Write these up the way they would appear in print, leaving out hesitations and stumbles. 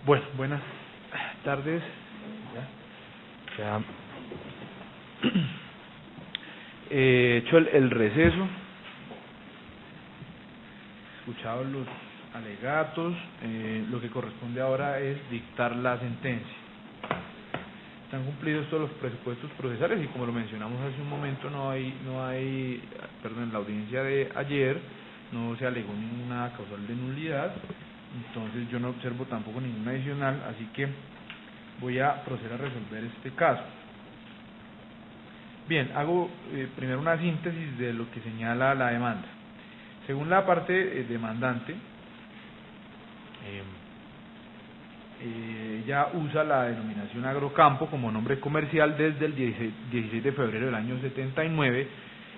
Bueno, buenas tardes. Ya hecho el receso, escuchado los alegatos, lo que corresponde ahora es dictar la sentencia. Están cumplidos todos los presupuestos procesales y como lo mencionamos hace un momento, en la audiencia de ayer no se alegó ninguna causal de nulidad, entonces yo no observo tampoco ninguna adicional, así que voy a proceder a resolver este caso. Bien, hago primero una síntesis de lo que señala la demanda. Según la parte demandante, ella usa la denominación Agrocampo como nombre comercial desde el 16 de febrero del año 79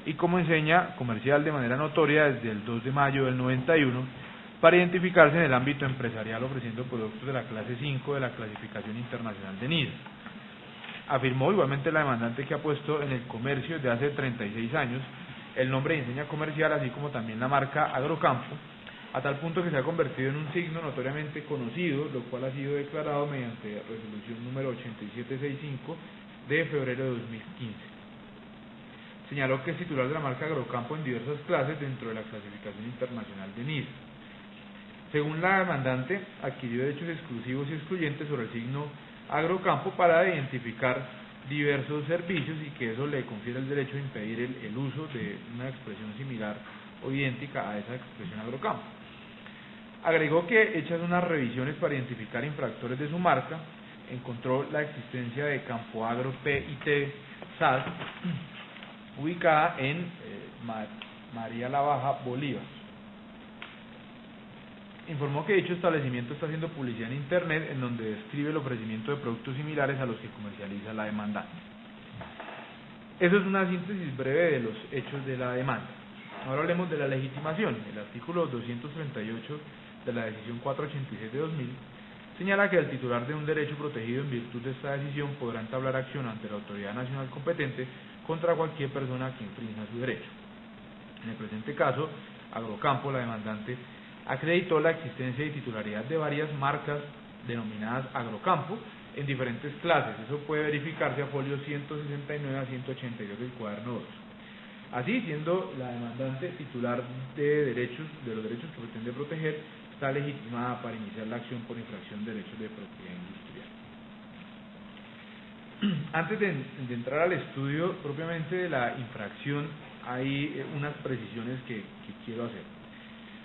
y como enseña comercial de manera notoria desde el 2 de mayo del 91 para identificarse en el ámbito empresarial ofreciendo productos de la clase 5 de la clasificación internacional de NIDA. Afirmó igualmente la demandante que ha puesto en el comercio desde hace 36 años el nombre de enseña comercial, así como también la marca Agrocampo, a tal punto que se ha convertido en un signo notoriamente conocido, lo cual ha sido declarado mediante resolución número 8765 de febrero de 2015. Señaló que es titular de la marca Agrocampo en diversas clases dentro de la clasificación internacional de NIDA. Según la demandante, adquirió derechos exclusivos y excluyentes sobre el signo Agrocampo para identificar diversos servicios y que eso le confiere el derecho a impedir el uso de una expresión similar o idéntica a esa expresión Agrocampo. Agregó que, hechas unas revisiones para identificar infractores de su marca, encontró la existencia de Campo Agro PIT SAS, ubicada en María la Baja, Bolívar. Informó que dicho establecimiento está haciendo publicidad en Internet en donde describe el ofrecimiento de productos similares a los que comercializa la demandante. Eso es una síntesis breve de los hechos de la demanda. Ahora hablemos de la legitimación. El artículo 238 de la decisión 486 de 2000 señala que el titular de un derecho protegido en virtud de esta decisión podrá entablar acción ante la autoridad nacional competente contra cualquier persona que infrinja su derecho. En el presente caso, Agrocampo, la demandante, acreditó la existencia y titularidad de varias marcas denominadas Agrocampo en diferentes clases. Eso puede verificarse a folio 169 a 182 del cuaderno 2. Así, siendo la demandante titular de los derechos que pretende proteger, está legitimada para iniciar la acción por infracción de derechos de propiedad industrial. Antes de entrar al estudio propiamente de la infracción, hay unas precisiones que quiero hacer.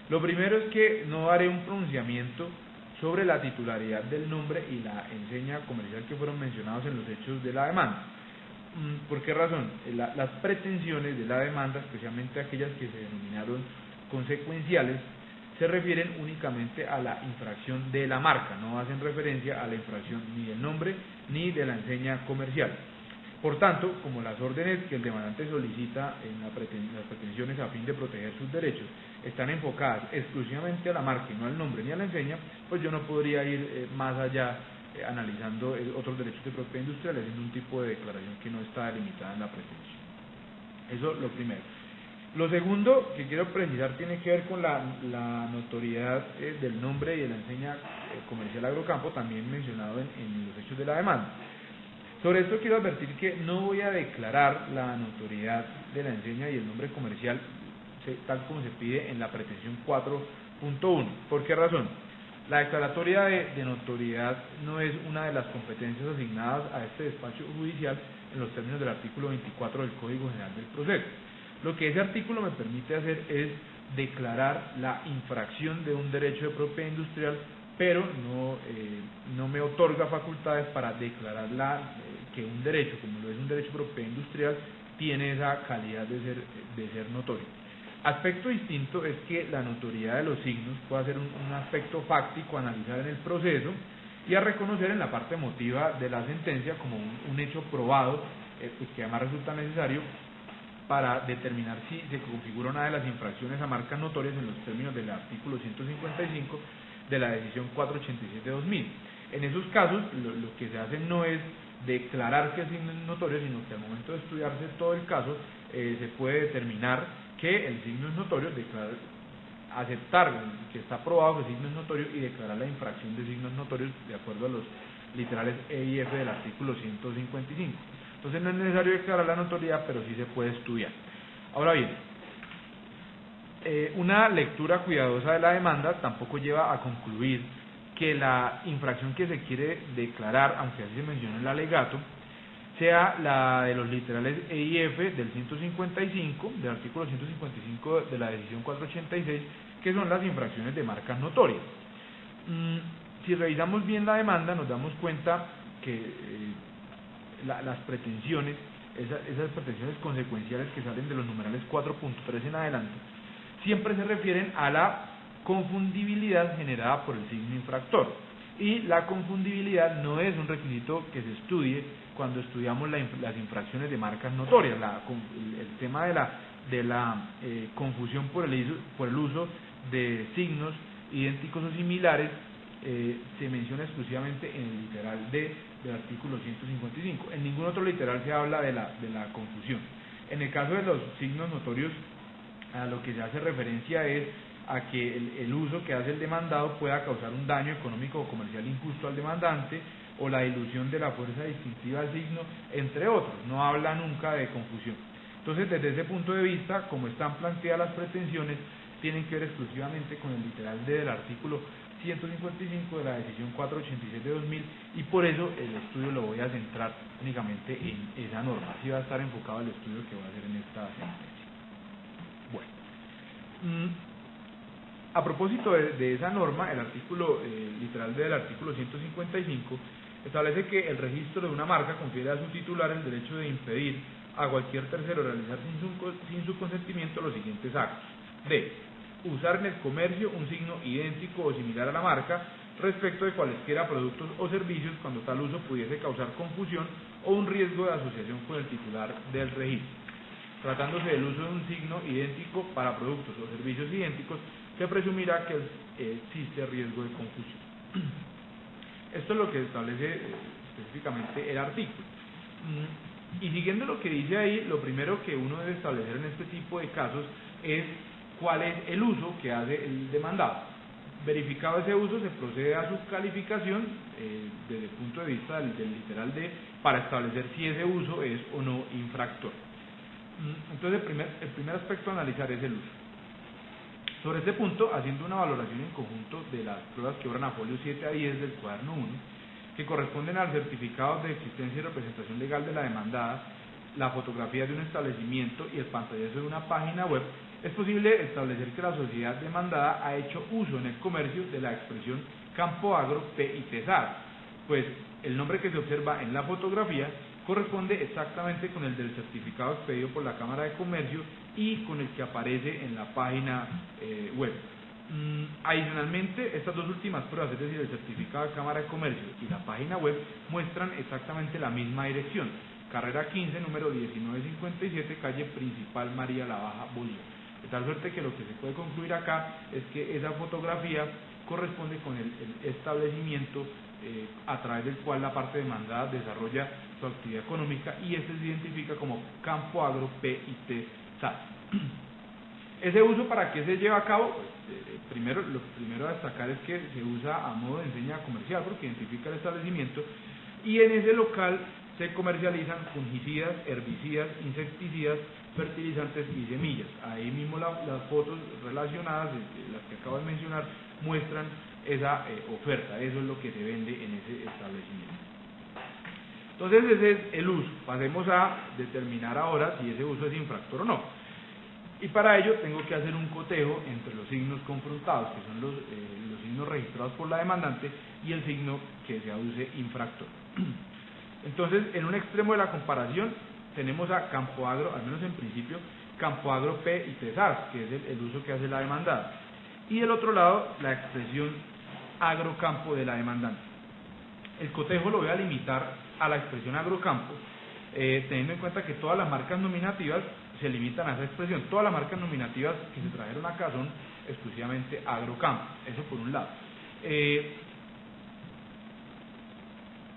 Lo primero es que no haré un pronunciamiento sobre la titularidad del nombre y la enseña comercial que fueron mencionados en los hechos de la demanda. ¿Por qué razón? Las pretensiones de la demanda, especialmente aquellas que se denominaron consecuenciales, se refieren únicamente a la infracción de la marca, no hacen referencia a la infracción ni del nombre ni de la enseña comercial. Por tanto, como las órdenes que el demandante solicita en las pretensiones a fin de proteger sus derechos están enfocadas exclusivamente a la marca y no al nombre ni a la enseña, pues yo no podría ir más allá analizando otros derechos de propiedad industrial haciendo un tipo de declaración que no está delimitada en la pretensión. Eso lo primero. Lo segundo que quiero precisar tiene que ver con la notoriedad del nombre y de la enseña comercial Agrocampo, también mencionado en los hechos de la demanda. Sobre esto quiero advertir que no voy a declarar la notoriedad de la enseña y el nombre comercial tal como se pide en la pretensión 4.1. ¿Por qué razón? La declaratoria de notoriedad no es una de las competencias asignadas a este despacho judicial en los términos del artículo 24 del Código General del Proceso. Lo que ese artículo me permite hacer es declarar la infracción de un derecho de propiedad industrial, pero no me otorga facultades para declarar que un derecho, como lo es un derecho de propiedad industrial, tiene esa calidad de ser notorio. Aspecto distinto es que la notoriedad de los signos puede ser un aspecto fáctico a analizar en el proceso y a reconocer en la parte emotiva de la sentencia como un hecho probado, que además resulta necesario para determinar si se configura una de las infracciones a marcas notorias en los términos del artículo 155 de la decisión 487 de 2000. En esos casos, lo que se hace no es declarar que el signo es notorio, sino que al momento de estudiarse todo el caso, se puede determinar que el signo es notorio, aceptar que está probado que el signo es notorio y declarar la infracción de signos notorios de acuerdo a los literales E y F del artículo 155. Entonces no es necesario declarar la notoriedad, pero sí se puede estudiar. Ahora bien, una lectura cuidadosa de la demanda tampoco lleva a concluir que la infracción que se quiere declarar, aunque así se menciona en el alegato, sea la de los literales E y F del 155, del artículo 155 de la decisión 486, que son las infracciones de marcas notorias. Si revisamos bien la demanda, nos damos cuenta que las pretensiones, esas pretensiones consecuenciales que salen de los numerales 4.3 en adelante, siempre se refieren a la confundibilidad generada por el signo infractor. Y la confundibilidad no es un requisito que se estudie cuando estudiamos las infracciones de marcas notorias. El tema de la confusión por el uso de signos idénticos o similares se menciona exclusivamente en el literal D del artículo 155. En ningún otro literal se habla de la confusión. En el caso de los signos notorios, a lo que se hace referencia es a que el uso que hace el demandado pueda causar un daño económico o comercial injusto al demandante o la dilución de la fuerza distintiva del signo, entre otros. No habla nunca de confusión. Entonces, desde ese punto de vista, como están planteadas las pretensiones, tienen que ver exclusivamente con el literal D del artículo 155 de la decisión 486 de 2000, y por eso el estudio lo voy a centrar únicamente en esa norma. Así va a estar enfocado el estudio que voy a hacer en esta sentencia. Bueno, a propósito de esa norma, el artículo literal del artículo 155 establece que el registro de una marca confiere a su titular el derecho de impedir a cualquier tercero realizar sin su consentimiento los siguientes actos: d. Usar en el comercio un signo idéntico o similar a la marca respecto de cualesquiera productos o servicios cuando tal uso pudiese causar confusión o un riesgo de asociación con el titular del registro. Tratándose del uso de un signo idéntico para productos o servicios idénticos, se presumirá que existe riesgo de confusión. Esto es lo que establece específicamente el artículo. Y siguiendo lo que dice ahí, lo primero que uno debe establecer en este tipo de casos es cuál es el uso que hace el demandado. Verificado ese uso, se procede a su calificación desde el punto de vista del literal D para establecer si ese uso es o no infractor. Entonces, el primer aspecto a analizar es el uso. Sobre este punto, haciendo una valoración en conjunto de las pruebas que obran a folio 7 a 10 del cuaderno 1, que corresponden al certificado de existencia y representación legal de la demandada, la fotografía de un establecimiento y el pantallazo de una página web, es posible establecer que la sociedad demandada ha hecho uso en el comercio de la expresión Campo Agro PITSAR, pues el nombre que se observa en la fotografía corresponde exactamente con el del certificado expedido por la Cámara de Comercio y con el que aparece en la página web. Adicionalmente, estas dos últimas pruebas, es decir, el certificado de Cámara de Comercio y la página web, muestran exactamente la misma dirección: carrera 15, número 1957, calle Principal María la Baja, Bolívar. De tal suerte que lo que se puede concluir acá es que esa fotografía corresponde con el establecimiento a través del cual la parte demandada desarrolla su actividad económica, y este se identifica como Campo Agro PITSAR. ¿Ese uso para qué se lleva a cabo? Lo primero a destacar es que se usa a modo de enseña comercial porque identifica el establecimiento, y en ese local se comercializan fungicidas, herbicidas, insecticidas, fertilizantes y semillas. Ahí mismo las fotos relacionadas, las que acabo de mencionar, muestran esa oferta. Eso es lo que se vende en ese establecimiento. Entonces ese es el uso. Pasemos a determinar ahora si ese uso es infractor o no. Y para ello tengo que hacer un cotejo entre los signos confrontados, que son los signos registrados por la demandante, y el signo que se aduce infractor. Entonces, en un extremo de la comparación tenemos a Campo Agro, al menos en principio, Campo Agro PITSAR, que es el uso que hace la demandada, y del otro lado la expresión agrocampo de la demandante. El cotejo lo voy a limitar a la expresión agrocampo, teniendo en cuenta que todas las marcas nominativas se limitan a esa expresión. Todas las marcas nominativas que se trajeron acá son exclusivamente agrocampo. Eso por un lado.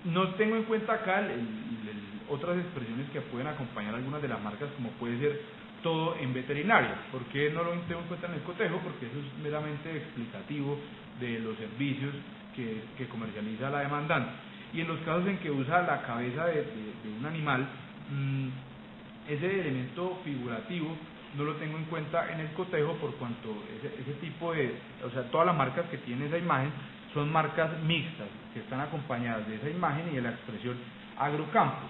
No tengo en cuenta acá otras expresiones que pueden acompañar algunas de las marcas, como puede ser todo en veterinaria. ¿Por qué no lo tengo en cuenta en el cotejo? Porque eso es meramente explicativo de los servicios que comercializa la demandante. Y en los casos en que usa la cabeza de un animal, ese elemento figurativo no lo tengo en cuenta en el cotejo, por cuanto ese tipo de, o sea, todas las marcas que tiene esa imagen son marcas mixtas, que están acompañadas de esa imagen y de la expresión agrocampo.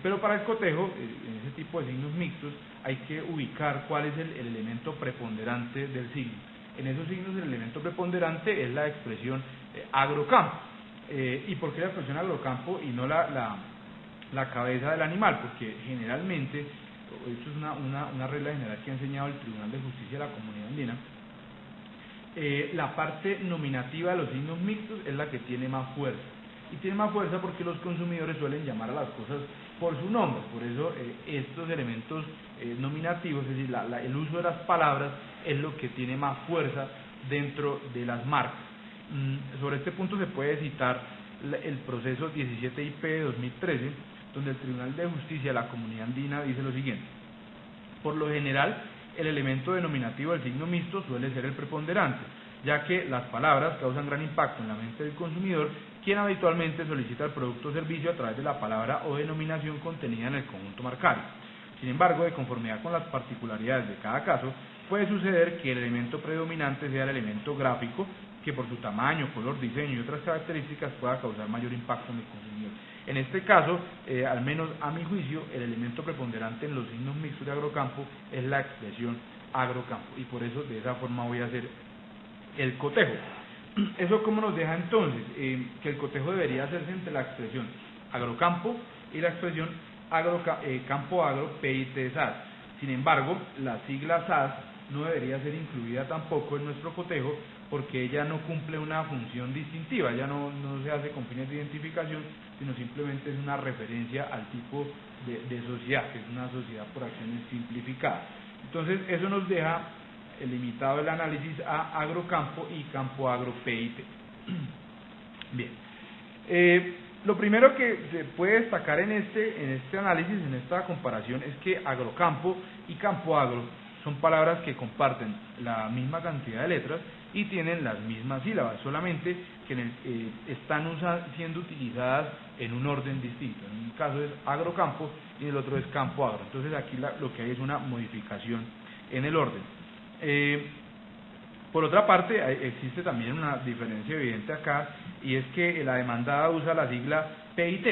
Pero para el cotejo, en ese tipo de signos mixtos, hay que ubicar cuál es el elemento preponderante del signo. En esos signos el elemento preponderante es la expresión agrocampo. ¿Y por qué la expresión agrocampo y no la cabeza del animal? Porque generalmente, esto es una regla general que ha enseñado el Tribunal de Justicia de la Comunidad Andina, la parte nominativa de los signos mixtos es la que tiene más fuerza. Y tiene más fuerza porque los consumidores suelen llamar a las cosas por su nombre. Por eso estos elementos nominativos, es decir, el uso de las palabras, es lo que tiene más fuerza dentro de las marcas. Sobre este punto se puede citar el proceso 17 IP de 2013, donde el Tribunal de Justicia de la Comunidad Andina dice lo siguiente: por lo general, el elemento denominativo del signo mixto suele ser el preponderante, ya que las palabras causan gran impacto en la mente del consumidor, quien habitualmente solicita el producto o servicio a través de la palabra o denominación contenida en el conjunto marcario. Sin embargo, de conformidad con las particularidades de cada caso, puede suceder que el elemento predominante sea el elemento gráfico, que por su tamaño, color, diseño y otras características pueda causar mayor impacto en el consumidor. En este caso, al menos a mi juicio, el elemento preponderante en los signos mixtos de agrocampo es la expresión agrocampo, y por eso de esa forma voy a hacer el cotejo. ¿Eso cómo nos deja entonces? Que el cotejo debería hacerse entre la expresión agrocampo y la expresión campo agro PIT SAS. Sin embargo, la sigla SAS no debería ser incluida tampoco en nuestro cotejo, porque ella no cumple una función distintiva, ella no se hace con fines de identificación, sino simplemente es una referencia al tipo de sociedad, que es una sociedad por acciones simplificadas. Entonces, eso nos deja limitado el análisis a agrocampo y campo agro PIT. Bien, lo primero que se puede destacar en este análisis, en esta comparación, es que agrocampo y campo agro son palabras que comparten la misma cantidad de letras y tienen las mismas sílabas, solamente que están siendo utilizadas en un orden distinto. En un caso es agrocampo y en el otro es campo agro. Entonces aquí lo que hay es una modificación en el orden. Por otra parte, existe también una diferencia evidente acá, y es que la demandada usa la sigla PIT,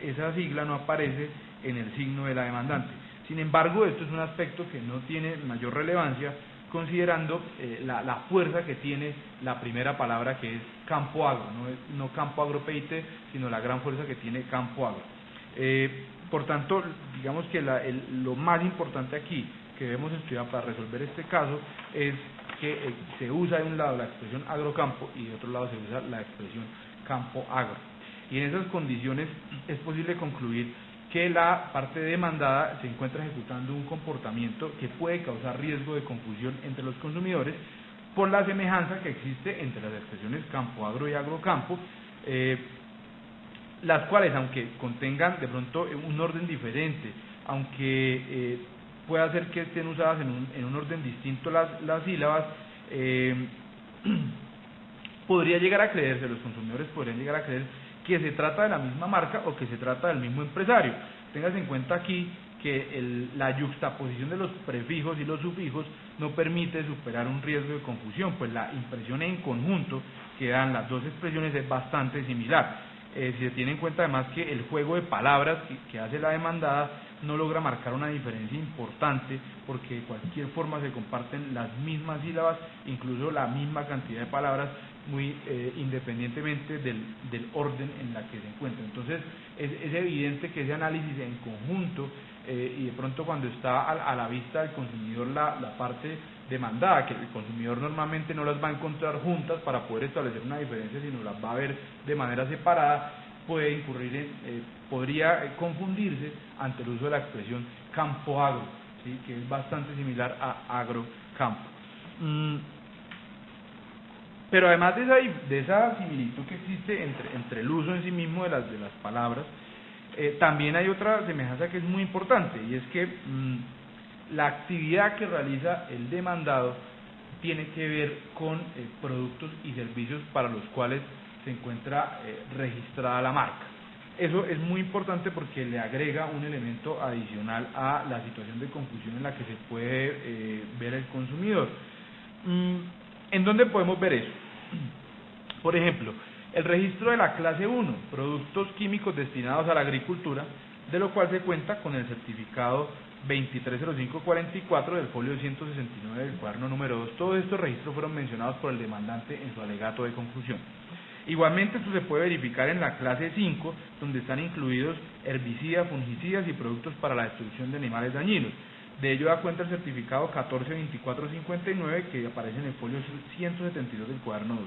esa sigla no aparece en el signo de la demandante. Sin embargo, esto es un aspecto que no tiene mayor relevancia, considerando la fuerza que tiene la primera palabra, que es campo agro, no campo agro PIT, sino la gran fuerza que tiene campo agro. Por tanto, digamos que lo más importante aquí que debemos estudiar para resolver este caso es que se usa de un lado la expresión agrocampo y de otro lado se usa la expresión campo agro. Y en esas condiciones es posible concluir que la parte demandada se encuentra ejecutando un comportamiento que puede causar riesgo de confusión entre los consumidores por la semejanza que existe entre las expresiones campo agro y agrocampo, las cuales, aunque contengan de pronto un orden diferente, aunque pueda ser que estén usadas en un orden distinto las sílabas, los consumidores podrían llegar a creer que se trata de la misma marca o que se trata del mismo empresario. Tengas en cuenta aquí que la yuxtaposición de los prefijos y los sufijos no permite superar un riesgo de confusión, pues la impresión en conjunto que dan las dos expresiones es bastante similar. Si se tiene en cuenta además que el juego de palabras que hace la demandada no logra marcar una diferencia importante, porque de cualquier forma se comparten las mismas sílabas, incluso la misma cantidad de palabras, muy independientemente del orden en la que se encuentran. Entonces es evidente que ese análisis en conjunto, y de pronto cuando está a la vista del consumidor la parte demandada, que el consumidor normalmente no las va a encontrar juntas para poder establecer una diferencia, sino las va a ver de manera separada, puede podría confundirse ante el uso de la expresión campo agro, ¿sí?, que es bastante similar a agrocampo. Pero además de esa similitud que existe entre el uso en sí mismo de las palabras, también hay otra semejanza que es muy importante, y es que la actividad que realiza el demandado tiene que ver con productos y servicios para los cuales se encuentra registrada la marca. Eso es muy importante porque le agrega un elemento adicional a la situación de confusión en la que se puede ver el consumidor. ¿En dónde podemos ver eso? Por ejemplo, el registro de la clase 1, productos químicos destinados a la agricultura, de lo cual se cuenta con el certificado 230544 del folio 169 del cuaderno número 2. Todos estos registros fueron mencionados por el demandante en su alegato de conclusión. Igualmente esto se puede verificar en la clase 5, donde están incluidos herbicidas, fungicidas y productos para la destrucción de animales dañinos. De ello da cuenta el certificado 142459 que aparece en el folio 172 del cuaderno 2.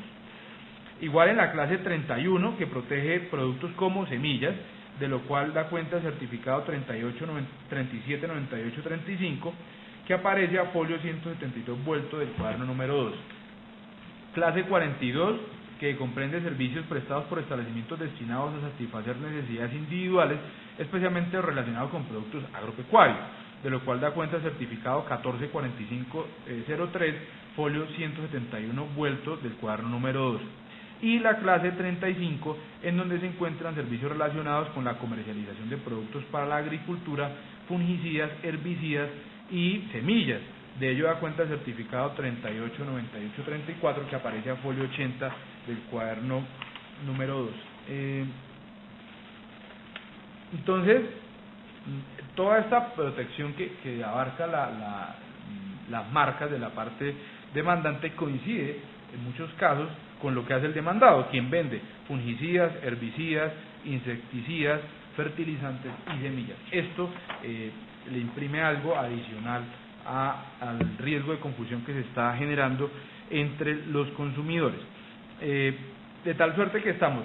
Igual en la clase 31, que protege productos como semillas, de lo cual da cuenta el certificado 379835, que aparece a folio 172 vuelto del cuaderno número 2. Clase 42, que comprende servicios prestados por establecimientos destinados a satisfacer necesidades individuales, especialmente relacionados con productos agropecuarios, de lo cual da cuenta el certificado 144503, folio 171 vuelto del cuaderno número 2. Y la clase 35, en donde se encuentran servicios relacionados con la comercialización de productos para la agricultura, fungicidas, herbicidas y semillas. De ello da cuenta el certificado 389834 que aparece a folio 80 del cuaderno número 2. Entonces, toda esta protección que abarca las marcas de la parte demandante coincide en muchos casos con lo que hace el demandado, quien vende fungicidas, herbicidas, insecticidas, fertilizantes y semillas. Esto le imprime algo adicional al riesgo de confusión que se está generando entre los consumidores. De tal suerte que estamos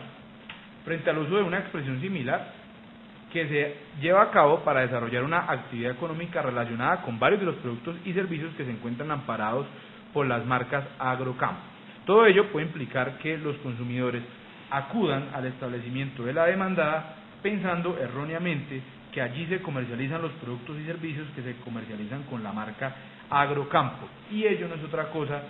frente al uso de una expresión similar que se lleva a cabo para desarrollar una actividad económica relacionada con varios de los productos y servicios que se encuentran amparados por las marcas Agrocampo. Todo ello puede implicar que los consumidores acudan al establecimiento de la demandada pensando erróneamente que allí se comercializan los productos y servicios que se comercializan con la marca Agrocampo, y ello no es otra cosa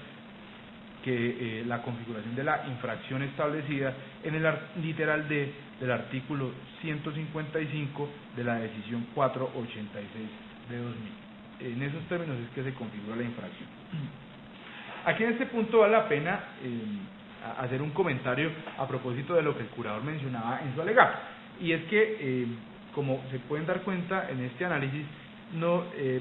que la configuración de la infracción establecida en el literal D del artículo 155 de la decisión 486 de 2000. En esos términos es que se configura la infracción. Aquí en este punto vale la pena hacer un comentario a propósito de lo que el curador mencionaba en su alegato, y es que como se pueden dar cuenta en este análisis,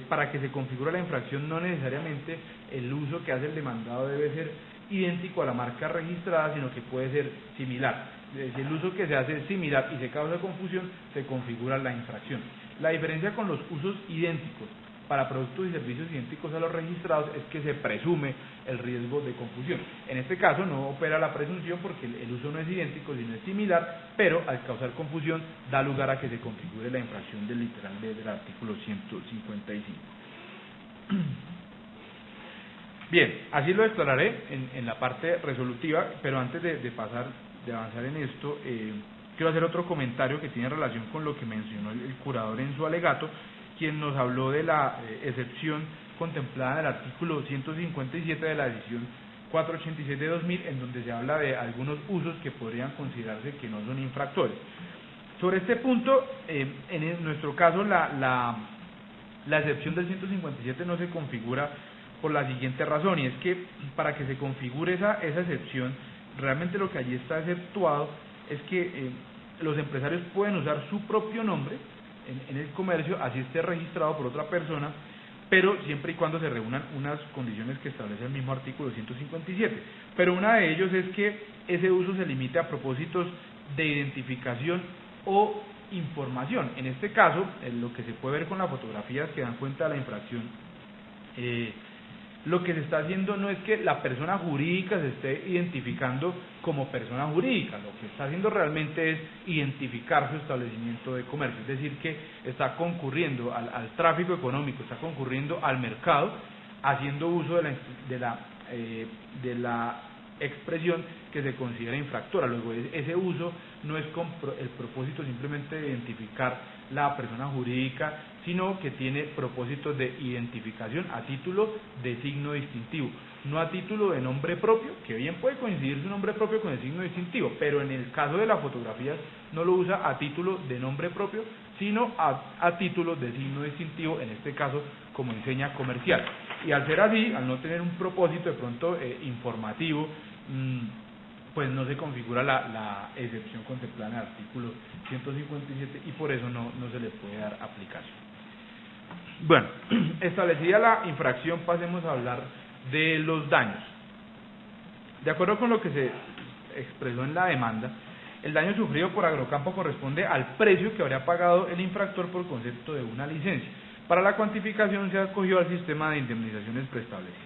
para que se configure la infracción no necesariamente el uso que hace el demandado debe ser idéntico a la marca registrada, sino que puede ser similar. Si el uso que se hace es similar y se causa confusión, se configura la infracción. La diferencia con los usos idénticos para productos y servicios idénticos a los registrados es que se presume el riesgo de confusión. En este caso no opera la presunción porque el uso no es idéntico, sino es similar, pero al causar confusión da lugar a que se configure la infracción del literal B del artículo 155. Bien, así lo declararé en la parte resolutiva, pero antes de avanzar en esto, quiero hacer otro comentario que tiene relación con lo que mencionó el curador en su alegato, quien nos habló de la excepción contemplada en el artículo 157 de la decisión 486 de 2000, en donde se habla de algunos usos que podrían considerarse que no son infractores. Sobre este punto, en nuestro caso, la excepción del 157 no se configura por la siguiente razón, y es que para que se configure esa excepción, realmente lo que allí está exceptuado es que los empresarios pueden usar su propio nombre en el comercio, así esté registrado por otra persona, pero siempre y cuando se reúnan unas condiciones que establece el mismo artículo 157. Pero una de ellos es que ese uso se limite a propósitos de identificación o información. En este caso, lo que se puede ver con las fotografías que dan cuenta de la infracción, lo que se está haciendo no es que la persona jurídica se esté identificando como persona jurídica, lo que está haciendo realmente es identificar su establecimiento de comercio, es decir, que está concurriendo al tráfico económico, está concurriendo al mercado, haciendo uso de la expresión que se considera infractora. Luego, ese uso no es con el propósito simplemente de identificar la persona jurídica, sino que tiene propósitos de identificación a título de signo distintivo, no a título de nombre propio, que bien puede coincidir su nombre propio con el signo distintivo, pero en el caso de las fotografías no lo usa a título de nombre propio, sino a título de signo distintivo, en este caso como enseña comercial. Y al ser así, al no tener un propósito de pronto informativo, pues no se configura la excepción contemplada en el artículo 157 y por eso no se le puede dar aplicación. Bueno, establecida la infracción, pasemos a hablar de los daños. De acuerdo con lo que se expresó en la demanda, el daño sufrido por Agrocampo corresponde al precio que habría pagado el infractor por concepto de una licencia. Para la cuantificación se acogió al sistema de indemnizaciones preestablecidas.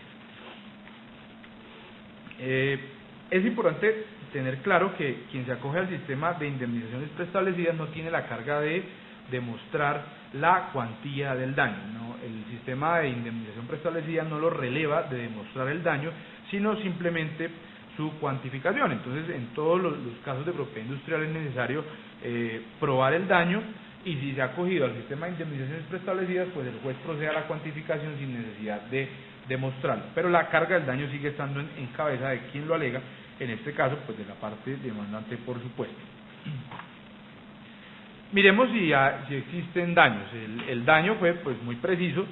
Es importante tener claro que quien se acoge al sistema de indemnizaciones preestablecidas no tiene la carga de demostrar la cuantía del daño, ¿no? El sistema de indemnización preestablecida no lo releva de demostrar el daño, sino simplemente su cuantificación. Entonces, en todos los casos de propiedad industrial es necesario probar el daño, y si se ha acogido al sistema de indemnizaciones preestablecidas, pues el juez procede a la cuantificación sin necesidad de demostrarlo. Pero la carga del daño sigue estando en cabeza de quien lo alega, en este caso, pues de la parte demandante, por supuesto. Miremos si existen daños. El daño fue pues muy preciso,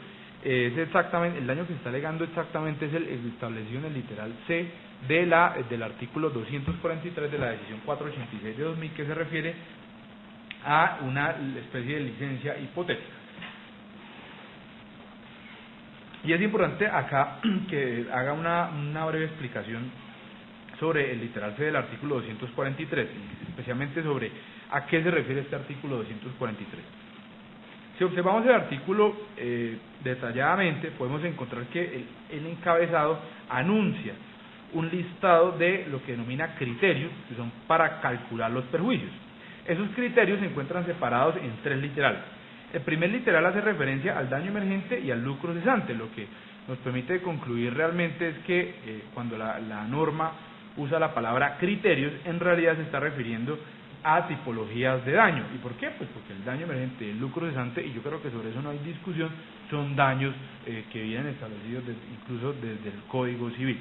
es exactamente, el daño que se está alegando exactamente es el establecido en el literal C del artículo 243 de la decisión 486 de 2000, que se refiere a una especie de licencia hipotética. Y es importante acá que haga una breve explicación sobre el literal C del artículo 243, especialmente sobre a qué se refiere este artículo 243. Si observamos el artículo detalladamente, podemos encontrar que el encabezado anuncia un listado de lo que denomina criterios, que son para calcular los perjuicios. Esos criterios se encuentran separados en tres literales. El primer literal hace referencia al daño emergente y al lucro cesante, lo que nos permite concluir realmente es que cuando la norma usa la palabra criterios, en realidad se está refiriendo a tipologías de daño. ¿Y por qué? Pues porque el daño emergente y el lucro cesante, y yo creo que sobre eso no hay discusión, son daños que vienen establecidos incluso desde el Código Civil.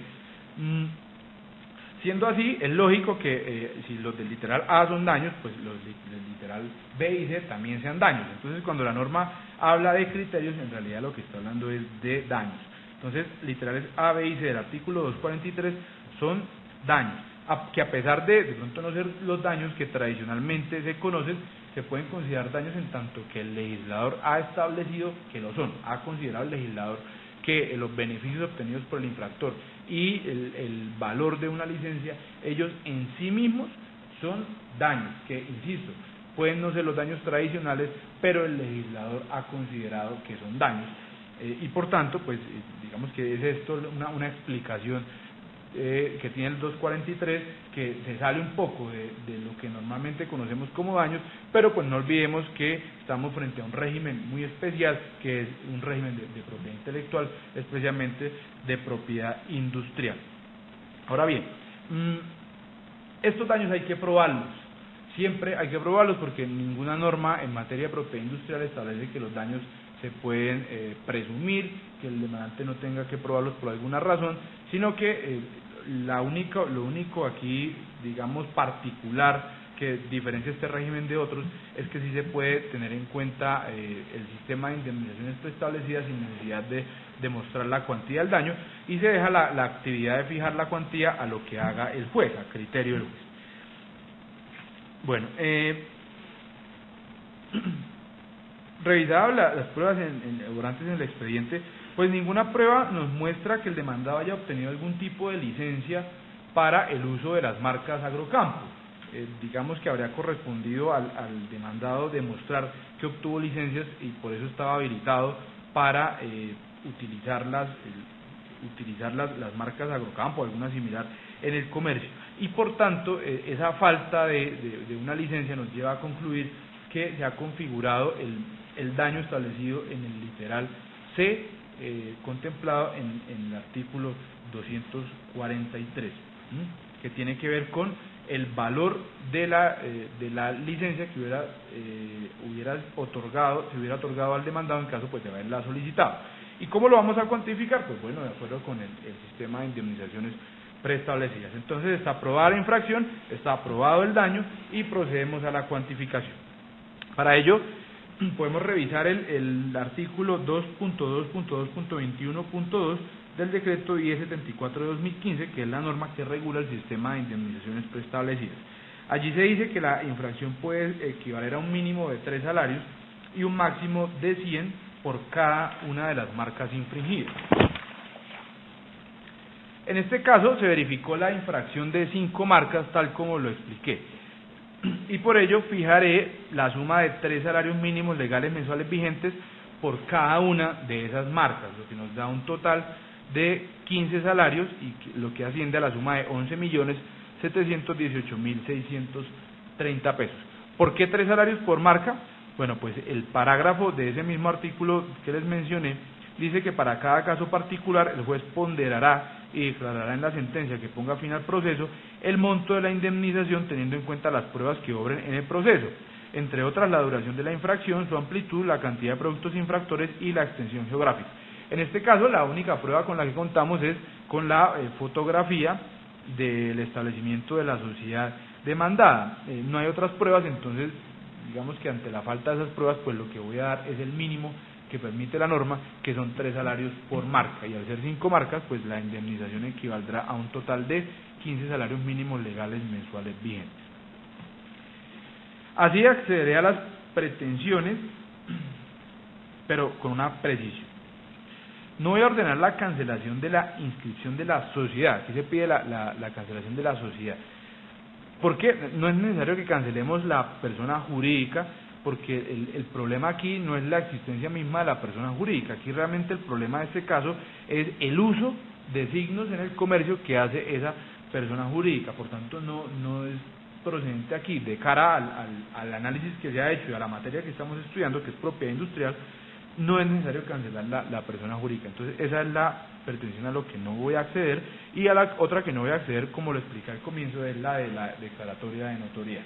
Siendo así, es lógico que si los del literal A son daños, pues los del literal B y C también sean daños. Entonces, cuando la norma habla de criterios, en realidad lo que está hablando es de daños. Entonces, literales A, B y C del artículo 243 son daños, que a pesar de pronto no ser los daños que tradicionalmente se conocen, se pueden considerar daños en tanto que el legislador ha establecido que lo son, ha considerado el legislador que los beneficios obtenidos por el infractor y el valor de una licencia, ellos en sí mismos son daños, que insisto, pueden no ser los daños tradicionales, pero el legislador ha considerado que son daños, y por tanto, pues digamos que es esto una explicación que tiene el 243, que se sale un poco de lo que normalmente conocemos como daños, pero pues no olvidemos que estamos frente a un régimen muy especial, que es un régimen de propiedad intelectual, especialmente de propiedad industrial. Ahora bien, estos daños hay que probarlos, siempre hay que probarlos, porque ninguna norma en materia de propiedad industrial establece que los daños se pueden presumir, que el demandante no tenga que probarlos por alguna razón, sino que lo único aquí, digamos, particular que diferencia este régimen de otros es que sí se puede tener en cuenta el sistema de indemnizaciones preestablecidas sin necesidad de demostrar la cuantía del daño, y se deja la actividad de fijar la cuantía a lo que haga el juez, a criterio del juez. Bueno, revisadas las pruebas elaborantes en el expediente, pues ninguna prueba nos muestra que el demandado haya obtenido algún tipo de licencia para el uso de las marcas Agrocampo. Digamos que habría correspondido al demandado demostrar que obtuvo licencias y por eso estaba habilitado para utilizar las marcas Agrocampo o alguna similar en el comercio, y por tanto esa falta de una licencia nos lleva a concluir que se ha configurado el daño establecido en el literal C contemplado en el artículo 243. que tiene que ver con el valor de la licencia que hubiera otorgado al demandado en caso pues de haberla solicitado. ¿Y cómo lo vamos a cuantificar? Pues bueno, de acuerdo con el sistema de indemnizaciones preestablecidas. Entonces está aprobada la infracción, está aprobado el daño y procedemos a la cuantificación. Para ello podemos revisar el artículo 2.2.2.21.2 del decreto 1074 de 2015, que es la norma que regula el sistema de indemnizaciones preestablecidas. Allí se dice que la infracción puede equivaler a un mínimo de 3 salarios y un máximo de 100 por cada una de las marcas infringidas. En este caso se verificó la infracción de 5 marcas, tal como lo expliqué, y por ello fijaré la suma de 3 salarios mínimos legales mensuales vigentes por cada una de esas marcas, lo que nos da un total de 15 salarios, y lo que asciende a la suma de 11.718.630 pesos. ¿Por qué 3 salarios por marca? Bueno, pues el parágrafo de ese mismo artículo que les mencioné dice que para cada caso particular el juez ponderará y declarará en la sentencia que ponga fin al proceso el monto de la indemnización teniendo en cuenta las pruebas que obren en el proceso, entre otras la duración de la infracción, su amplitud, la cantidad de productos infractores y la extensión geográfica. En este caso, la única prueba con la que contamos es con la fotografía del establecimiento de la sociedad demandada. No hay otras pruebas, entonces digamos que ante la falta de esas pruebas, pues lo que voy a dar es el mínimo que permite la norma, que son 3 salarios por marca, y al ser 5 marcas, pues la indemnización equivaldrá a un total de 15 salarios mínimos legales mensuales vigentes. Así accederé a las pretensiones, pero con una precisión. No voy a ordenar la cancelación de la inscripción de la sociedad. Aquí se pide la cancelación de la sociedad. ¿Por qué? No es necesario que cancelemos la persona jurídica, porque el problema aquí no es la existencia misma de la persona jurídica. Aquí realmente el problema de este caso es el uso de signos en el comercio que hace esa persona jurídica. Por tanto, no es procedente aquí, de cara al análisis que se ha hecho y a la materia que estamos estudiando, que es propiedad industrial, no es necesario cancelar la persona jurídica. Entonces esa es la pretensión a lo que no voy a acceder, y a la otra que no voy a acceder, como lo expliqué al comienzo, es la de la declaratoria de notoriedad.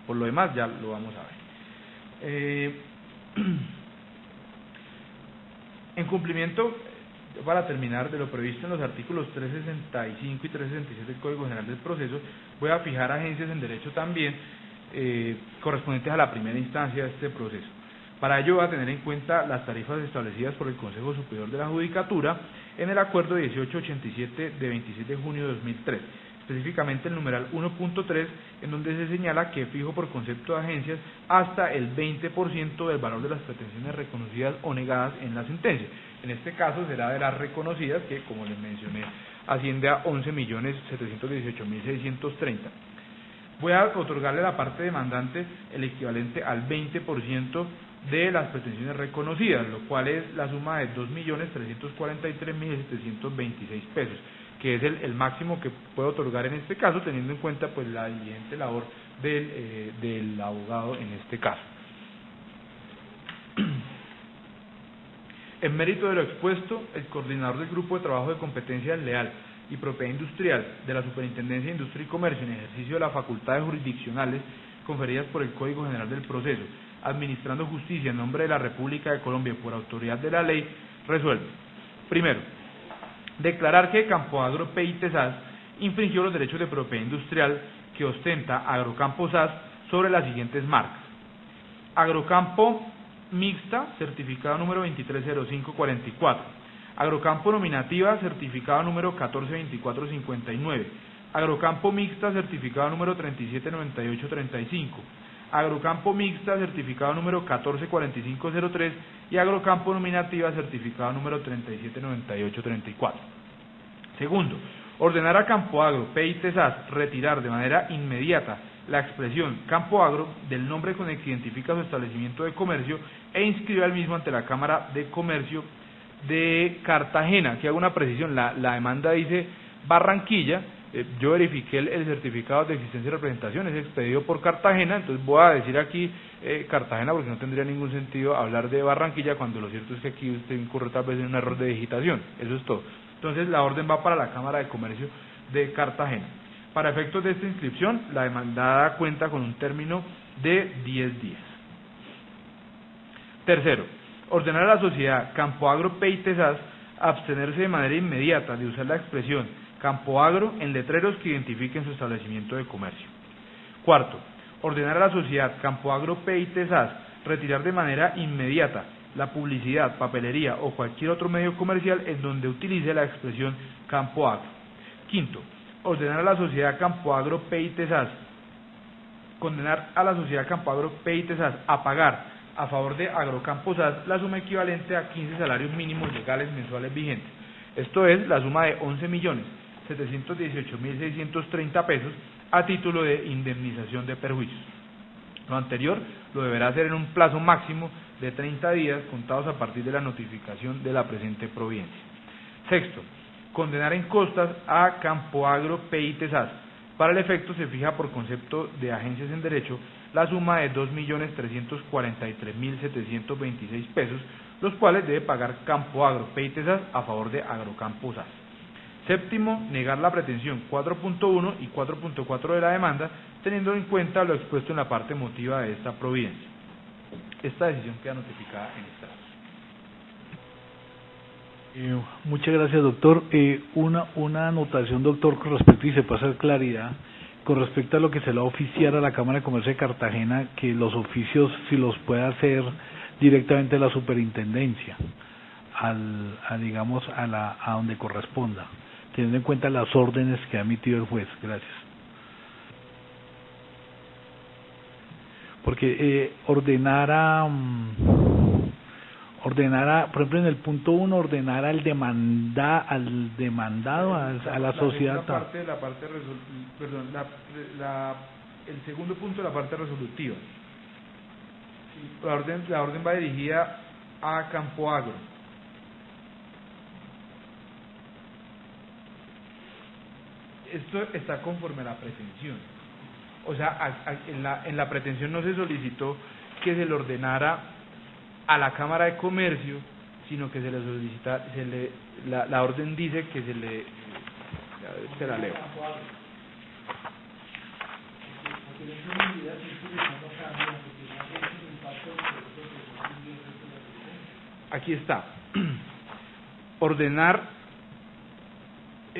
Por lo demás ya lo vamos a ver. En cumplimiento, para terminar, de lo previsto en los artículos 365 y 367 del Código General del Proceso, voy a fijar agencias en derecho también correspondientes a la primera instancia de este proceso. Para ello voy a tener en cuenta las tarifas establecidas por el Consejo Superior de la Judicatura en el Acuerdo 1887 de 27 de junio de 2003, específicamente el numeral 1.3, en donde se señala que fijo por concepto de agencias hasta el 20% del valor de las pretensiones reconocidas o negadas en la sentencia. En este caso será de las reconocidas, que como les mencioné asciende a 11.718.630. Voy a otorgarle a la parte demandante el equivalente al 20% de las pretensiones reconocidas, lo cual es la suma de 2.343.726 pesos, que es el máximo que puedo otorgar en este caso, teniendo en cuenta pues la diligente labor del abogado en este caso. En mérito de lo expuesto, el coordinador del Grupo de Trabajo de Competencia Leal y Propiedad Industrial de la Superintendencia de Industria y Comercio, en ejercicio de las facultades jurisdiccionales conferidas por el Código General del Proceso, administrando justicia en nombre de la República de Colombia por autoridad de la ley, resuelve: primero, declarar que Campoagro PIT SAS infringió los derechos de propiedad industrial que ostenta Agrocampo SAS sobre las siguientes marcas: Agrocampo Mixta, certificado número 230544, Agrocampo Nominativa, certificado número 142459, Agrocampo Mixta, certificado número 379835, Agrocampo Mixta, certificado número 144503, y Agrocampo Nominativa, certificado número 379834. Segundo, ordenar a Campoagro PIT SAS retirar de manera inmediata la expresión Campoagro del nombre con el que identifica su establecimiento de comercio e inscribe al mismo ante la Cámara de Comercio de Cartagena. Que hago una precisión, la demanda dice Barranquilla. Yo verifiqué el certificado de existencia y representación, es expedido por Cartagena, entonces voy a decir aquí Cartagena, porque no tendría ningún sentido hablar de Barranquilla, cuando lo cierto es que aquí usted incurre tal vez en un error de digitación. Eso es todo. Entonces la orden va para la Cámara de Comercio de Cartagena. Para efectos de esta inscripción, la demandada cuenta con un término de 10 días. Tercero, ordenar a la sociedad Campo Agro PIT SAS abstenerse de manera inmediata de usar la expresión Campo Agro en letreros que identifiquen su establecimiento de comercio. Cuarto, ordenar a la sociedad Campo Agro PIT SAS retirar de manera inmediata la publicidad, papelería o cualquier otro medio comercial en donde utilice la expresión Campo Agro. Quinto, ordenar a la sociedad Campo Agro PIT SAS, condenar a la sociedad Campo Agro PIT SAS a pagar a favor de Agrocampo SAS la suma equivalente a 15 salarios mínimos legales mensuales vigentes. Esto es la suma de 11.718.630 pesos a título de indemnización de perjuicios. Lo anterior lo deberá hacer en un plazo máximo de 30 días contados a partir de la notificación de la presente providencia. Sexto, condenar en costas a Campo Agro PIT SAS. Para el efecto se fija por concepto de agencias en derecho la suma de 2.343.726 pesos, los cuales debe pagar Campo Agro PIT SAS a favor de Agrocampo SAS. Séptimo, negar la pretensión 4.1 y 4.4 de la demanda, teniendo en cuenta lo expuesto en la parte motiva de esta providencia. Esta decisión queda notificada en estrados. Muchas gracias, doctor. Una anotación, doctor, con respecto, y se puede hacer claridad, con respecto a lo que se le va a oficiar a la Cámara de Comercio de Cartagena, que los oficios, si los puede hacer directamente la superintendencia, digamos, a donde corresponda, teniendo en cuenta las órdenes que ha emitido el juez. Gracias. Porque ordenar a, por ejemplo, en el punto 1, ordenar al demandado, a la sociedad. El segundo punto de la parte resolutiva. La orden va dirigida a Campo Agro. Esto está conforme a la pretensión. O sea, en la pretensión no se solicitó que se le ordenara a la Cámara de Comercio, sino que se le solicita, la orden dice que se le, se la leo. Aquí está. Ordenar a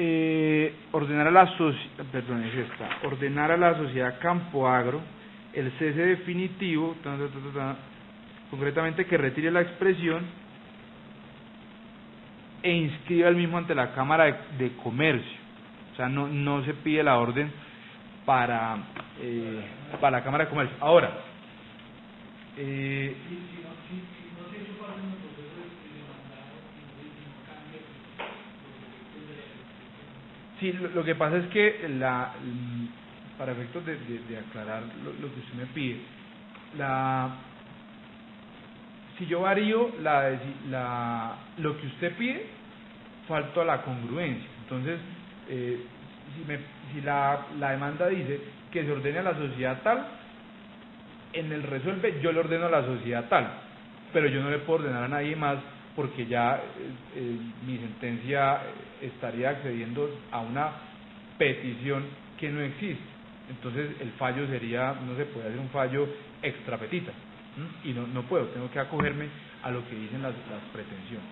la ordenar a la sociedad Campo Agro el cese definitivo, concretamente que retire la expresión e inscriba el mismo ante la Cámara de Comercio. O sea, no se pide la orden para la Cámara de Comercio. Ahora, sí, lo que pasa es que para efectos de aclarar lo que usted me pide, si yo varío lo que usted pide, falto a la congruencia. Entonces, si la demanda dice que se ordene a la sociedad tal, en el resuelve yo le ordeno a la sociedad tal, pero yo no le puedo ordenar a nadie más porque ya mi sentencia estaría accediendo a una petición que no existe. Entonces el fallo sería, no se puede hacer un fallo extra petita, y no puedo, tengo que acogerme a lo que dicen las pretensiones.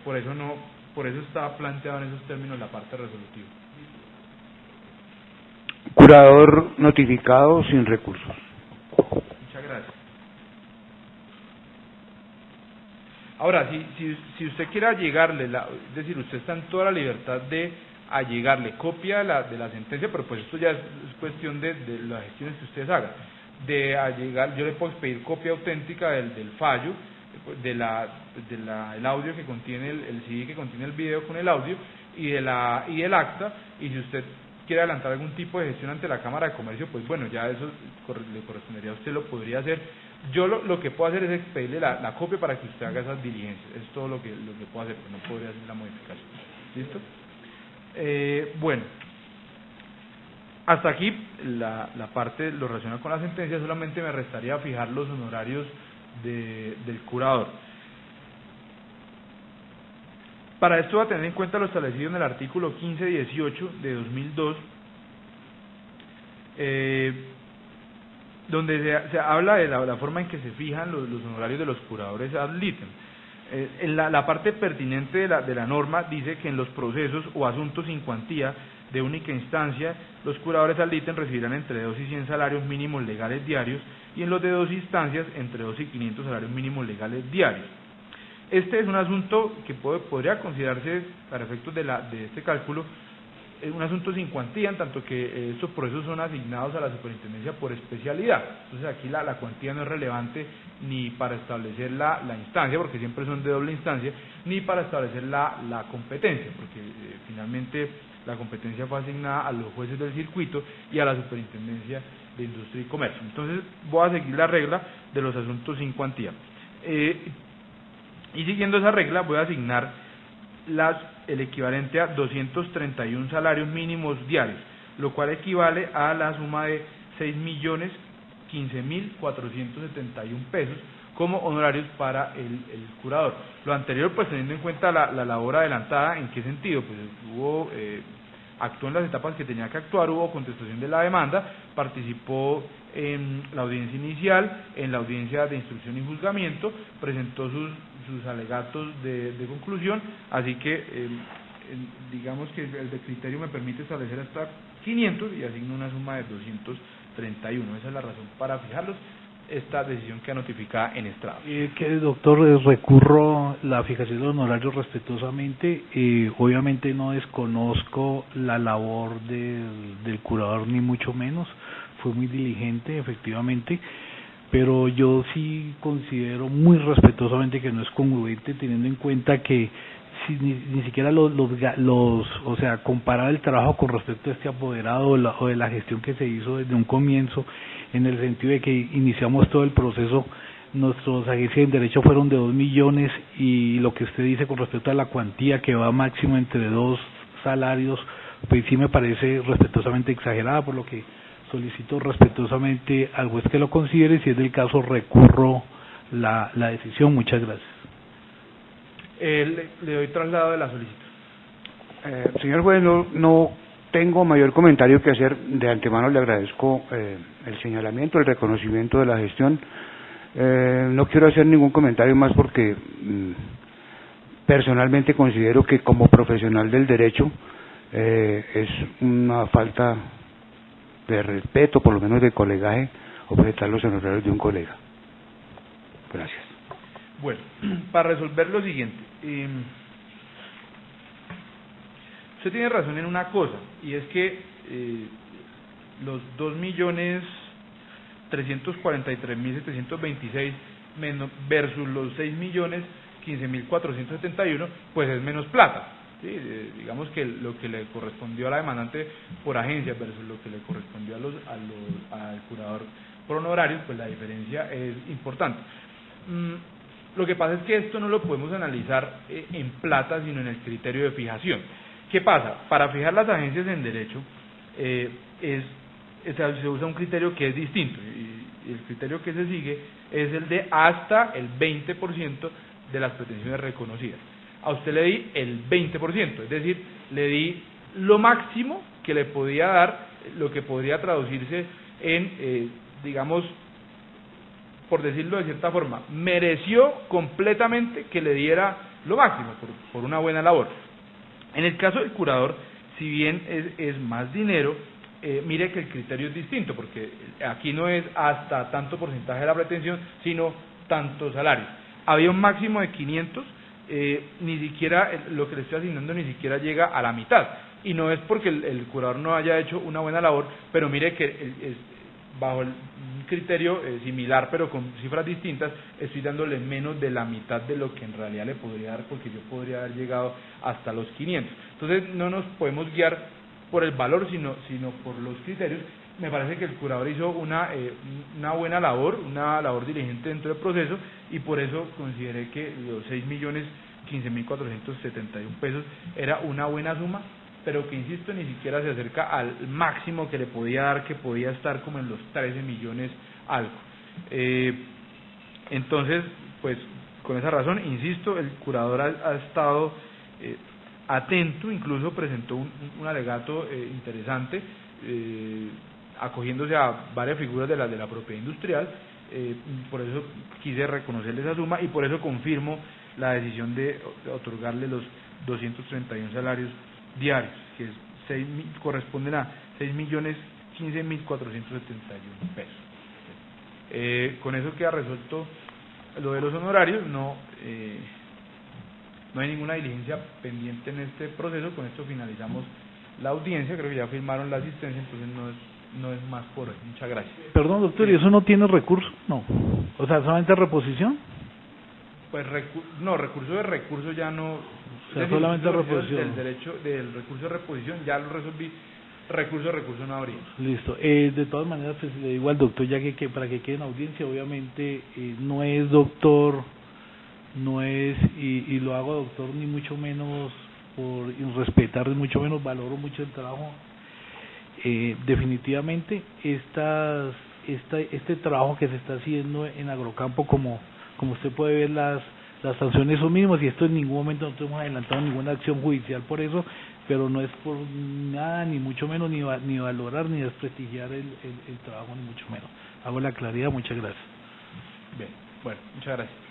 Por eso está planteado en esos términos la parte resolutiva. Curador notificado sin recursos. Muchas gracias. Ahora, si usted quiere allegarle, es decir, usted está en toda la libertad de allegarle copia de la sentencia, pero pues esto ya es cuestión de las gestiones que ustedes hagan. De allegar, yo le puedo pedir copia auténtica del fallo, del audio que contiene el CD que contiene el video con el audio y del acta, y si usted quiere adelantar algún tipo de gestión ante la Cámara de Comercio, pues bueno, ya eso le correspondería a usted, lo podría hacer. Yo lo que puedo hacer es expedirle la copia para que usted haga esas diligencias, es todo lo que puedo hacer, pero no podría hacer la modificación. ¿Listo? Bueno, hasta aquí la parte lo relacionado con la sentencia. Solamente me restaría fijar los honorarios del curador. Para esto va a tener en cuenta lo establecido en el artículo 1518 de 2002, donde se habla de la forma en que se fijan los honorarios de los curadores ad litem. En la parte pertinente de la norma dice que en los procesos o asuntos sin cuantía de única instancia, los curadores ad litem recibirán entre 2 y 100 salarios mínimos legales diarios, y en los de 2 instancias entre 2 y 500 salarios mínimos legales diarios. Este es un asunto que podría considerarse, para efectos de este cálculo, un asunto sin cuantía, en tanto que estos procesos son asignados a la superintendencia por especialidad. Entonces aquí la cuantía no es relevante ni para establecer la instancia, porque siempre son de doble instancia, ni para establecer la competencia, porque finalmente la competencia fue asignada a los jueces del circuito y a la superintendencia de industria y comercio. Entonces voy a seguir la regla de los asuntos sin cuantía. Y siguiendo esa regla voy a asignar el equivalente a 231 salarios mínimos diarios, lo cual equivale a la suma de 6.015.471 pesos como honorarios para el curador. Lo anterior, pues teniendo en cuenta la labor adelantada. ¿En qué sentido? Pues actuó en las etapas que tenía que actuar, hubo contestación de la demanda, participó en la audiencia inicial, en la audiencia de instrucción y juzgamiento, presentó sus alegatos de conclusión, así que digamos que el de criterio me permite establecer hasta 500 y asigno una suma de 231. Esa es la razón para fijarlos. Esta decisión queda notificada en estrado. Doctor, recurro la fijación de los honorarios respetuosamente. Obviamente no desconozco la labor del curador, ni mucho menos. Fue muy diligente, efectivamente, pero yo sí considero muy respetuosamente que no es congruente, teniendo en cuenta que ni siquiera o sea, comparar el trabajo con respecto a este apoderado o de la gestión que se hizo desde un comienzo, en el sentido de que iniciamos todo el proceso, nuestros agencias en derecho fueron de 2 millones, y lo que usted dice con respecto a la cuantía que va máximo entre 2 salarios, pues sí me parece respetuosamente exagerada, por lo que solicito respetuosamente al juez que lo considere. Si es del caso, recurro la decisión. Muchas gracias. Le doy traslado de la solicitud. Señor juez, no tengo mayor comentario que hacer. De antemano le agradezco el señalamiento, el reconocimiento de la gestión. No quiero hacer ningún comentario más porque personalmente considero que como profesional del derecho es una falta de respeto, por lo menos de colegaje, objetar los honorarios de un colega. Gracias. Bueno, para resolver lo siguiente, usted tiene razón en una cosa, y es que los 2.343.726 versus los 6.015.471, pues es menos plata. Sí, digamos que lo que le correspondió a la demandante por agencia versus lo que le correspondió al curador por honorarios, pues la diferencia es importante. Lo que pasa es que esto no lo podemos analizar en plata, sino en el criterio de fijación. ¿Qué pasa? Para fijar las agencias en derecho se usa un criterio que es distinto, y el criterio que se sigue es el de hasta el 20% de las pretensiones reconocidas. A usted le di el 20%, es decir, le di lo máximo que le podía dar, lo que podría traducirse en, digamos, por decirlo de cierta forma, mereció completamente que le diera lo máximo por una buena labor. En el caso del curador, si bien es más dinero, mire que el criterio es distinto, porque aquí no es hasta tanto porcentaje de la pretensión, sino tantos salarios. Había un máximo de 500, ni siquiera lo que le estoy asignando ni siquiera llega a la mitad, y no es porque el curador no haya hecho una buena labor, pero mire que bajo un criterio similar pero con cifras distintas, estoy dándole menos de la mitad de lo que en realidad le podría dar, porque yo podría haber llegado hasta los 500. Entonces no nos podemos guiar por el valor, sino por los criterios. Me parece que el curador hizo una buena labor, una labor diligente dentro del proceso, y por eso consideré que los 6.015.471 pesos era una buena suma, pero que, insisto, ni siquiera se acerca al máximo que le podía dar, que podía estar como en los 13 millones algo. Entonces, pues con esa razón, insisto, el curador ha estado atento, incluso presentó un alegato interesante, acogiéndose a varias figuras de la propiedad industrial. Por eso quise reconocerle esa suma y por eso confirmo la decisión de otorgarle los 231 salarios diarios, que es corresponden a 6.015.471 pesos. Con eso queda resuelto lo de los honorarios. No hay ninguna diligencia pendiente en este proceso. Con esto finalizamos la audiencia. Creo que ya firmaron la asistencia, entonces no es más por hoy. Muchas gracias. Perdón, doctor, ¿y eso no tiene recurso? No. O sea, ¿solamente reposición? Pues recurso de recurso ya no. O sea, solamente reposición. Del derecho del recurso de reposición ya lo resolví. Recurso de recurso no habría. Listo. De todas maneras, pues le digo al doctor, ya que para que quede en audiencia, obviamente no es doctor, no es, y lo hago doctor ni mucho menos por respetar, ni mucho menos valoro mucho el trabajo. Definitivamente este trabajo que se está haciendo en Agrocampo, como usted puede ver, las sanciones son mínimas, y esto en ningún momento nosotros hemos adelantado ninguna acción judicial por eso, pero no es por nada, ni mucho menos, ni valorar ni desprestigiar el trabajo, ni mucho menos. Hago la claridad. Muchas gracias. Bien, bueno, muchas gracias.